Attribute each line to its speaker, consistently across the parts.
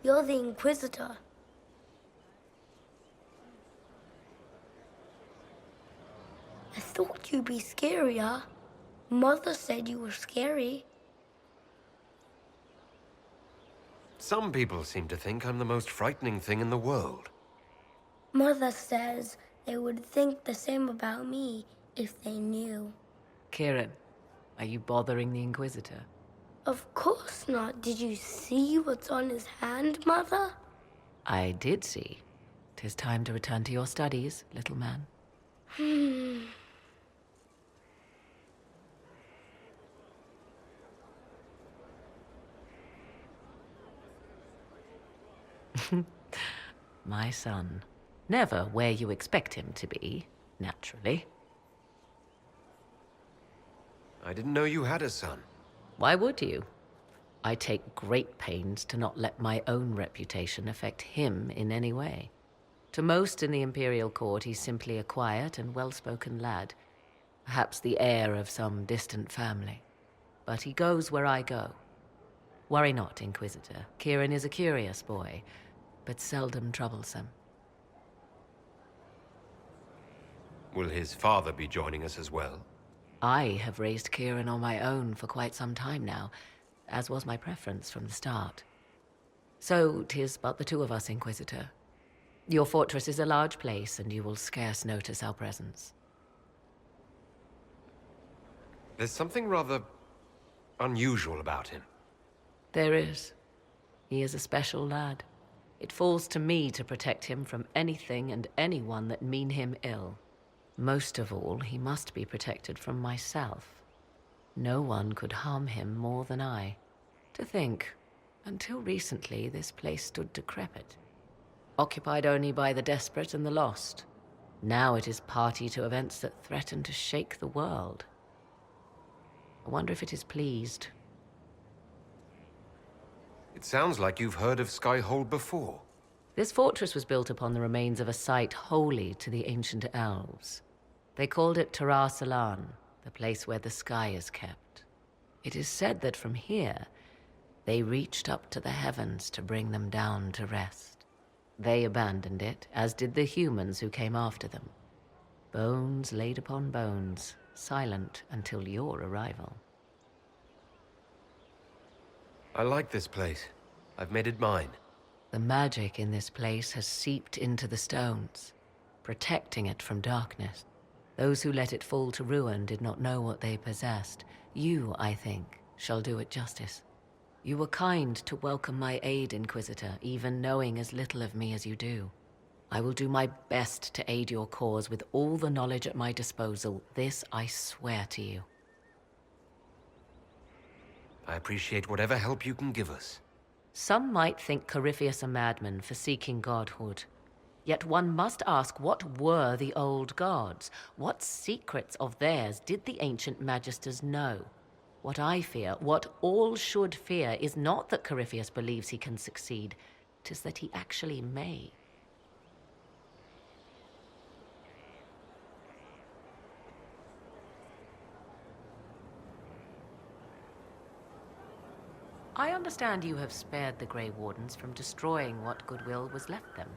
Speaker 1: You're the Inquisitor. I thought you'd be scarier. Mother said you were scary.
Speaker 2: Some people seem to think I'm the most frightening thing in the world.
Speaker 1: Mother says they would think the same about me if they knew.
Speaker 3: Kieran, are you bothering the Inquisitor?
Speaker 1: Of course not. Did you see what's on his hand, Mother?
Speaker 3: I did see. 'Tis time to return to your studies, little man. My son. Never where you expect him to be, naturally.
Speaker 2: I didn't know you had a son.
Speaker 3: Why would you? I take great pains to not let my own reputation affect him in any way. To most in the Imperial Court, he's simply a quiet and well-spoken lad, perhaps the heir of some distant family. But he goes where I go. Worry not, Inquisitor. Kieran is a curious boy, but seldom troublesome.
Speaker 2: Will his father be joining us as well?
Speaker 3: I have raised Kieran on my own for quite some time now, as was my preference from the start. So 'tis but the two of us, Inquisitor. Your fortress is a large place, and you will scarce notice our presence.
Speaker 2: There's something rather unusual about him.
Speaker 3: There is. He is a special lad. It falls to me to protect him from anything and anyone that mean him ill. Most of all, he must be protected from myself. No one could harm him more than I. To think, until recently this place stood decrepit, occupied only by the desperate and the lost. Now it is party to events that threaten to shake the world. I wonder if it is pleased.
Speaker 2: It sounds like you've heard of Skyhold before.
Speaker 3: This fortress was built upon the remains of a site holy to the ancient elves. They called it Tara Salan, the place where the sky is kept. It is said that from here, they reached up to the heavens to bring them down to rest. They abandoned it, as did the humans who came after them. Bones laid upon bones, silent until your arrival.
Speaker 2: I like this place. I've made it mine.
Speaker 3: The magic in this place has seeped into the stones, protecting it from darkness. Those who let it fall to ruin did not know what they possessed. You, I think, shall do it justice. You were kind to welcome my aid, Inquisitor, even knowing as little of me as you do. I will do my best to aid your cause with all the knowledge at my disposal. This I swear to you.
Speaker 2: I appreciate whatever help you can give us.
Speaker 3: Some might think Corypheus a madman for seeking godhood. Yet one must ask, what were the old gods? What secrets of theirs did the ancient magisters know? What I fear, what all should fear, is not that Corypheus believes he can succeed. 'Tis that he actually may. I understand you have spared the Grey Wardens from destroying what goodwill was left them.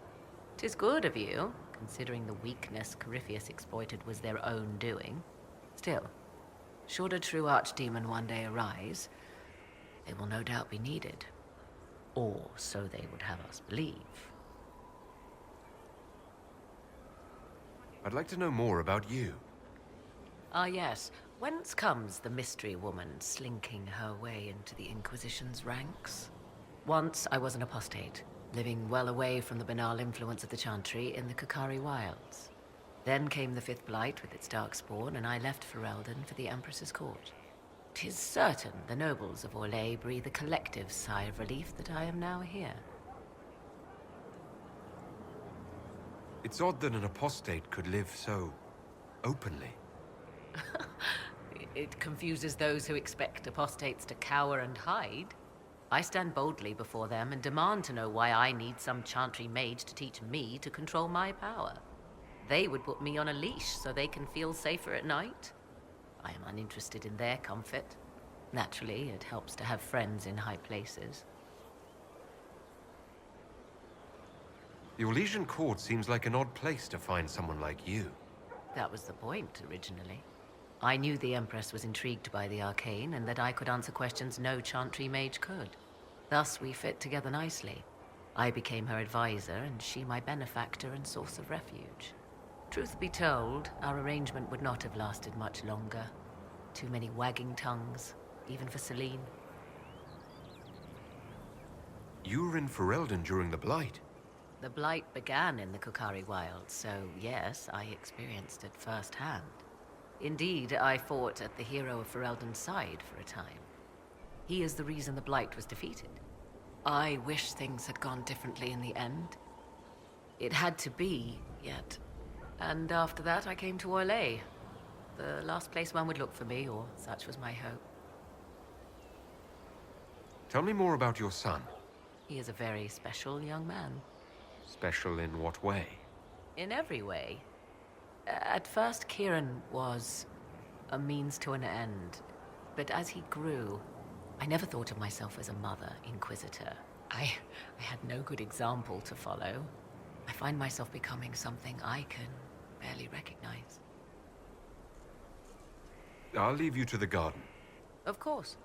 Speaker 3: 'Tis good of you, considering the weakness Corypheus exploited was their own doing. Still, should a true archdemon one day arise, they will no doubt be needed. Or so they would have us believe.
Speaker 2: I'd like to know more about you.
Speaker 3: Ah yes, whence comes the mystery woman slinking her way into the Inquisition's ranks? Once I was an apostate, living well away from the banal influence of the Chantry in the Kakari wilds. Then came the Fifth Blight with its darkspawn, and I left Ferelden for the Empress's court. 'Tis certain the nobles of Orlais breathe a collective sigh of relief that I am now here.
Speaker 2: It's odd that an apostate could live so openly.
Speaker 3: It confuses those who expect apostates to cower and hide. I stand boldly before them and demand to know why I need some Chantry mage to teach me to control my power. They would put me on a leash so they can feel safer at night. I am uninterested in their comfort. Naturally, it helps to have friends in high places.
Speaker 2: The Orlesian court seems like an odd place to find someone like you.
Speaker 3: That was the point, originally. I knew the Empress was intrigued by the arcane, and that I could answer questions no Chantry mage could. Thus, we fit together nicely. I became her advisor, and she my benefactor and source of refuge. Truth be told, our arrangement would not have lasted much longer. Too many wagging tongues, even for Celine.
Speaker 2: You were in Ferelden during the Blight.
Speaker 3: The Blight began in the Kukari Wilds, so yes, I experienced it firsthand. Indeed, I fought at the hero of Ferelden's side for a time. He is the reason the Blight was defeated. I wish things had gone differently in the end. It had to be, yet. And after that, I came to Orlais. The last place one would look for me, or such was my hope.
Speaker 2: Tell me more about your son.
Speaker 3: He is a very special young man.
Speaker 2: Special in what way?
Speaker 3: In every way. At first, Kieran was a means to an end. But as he grew, I never thought of myself as a mother Inquisitor. I had no good example to follow. I find myself becoming something I can barely recognize.
Speaker 2: I'll leave you to the garden.
Speaker 3: Of course.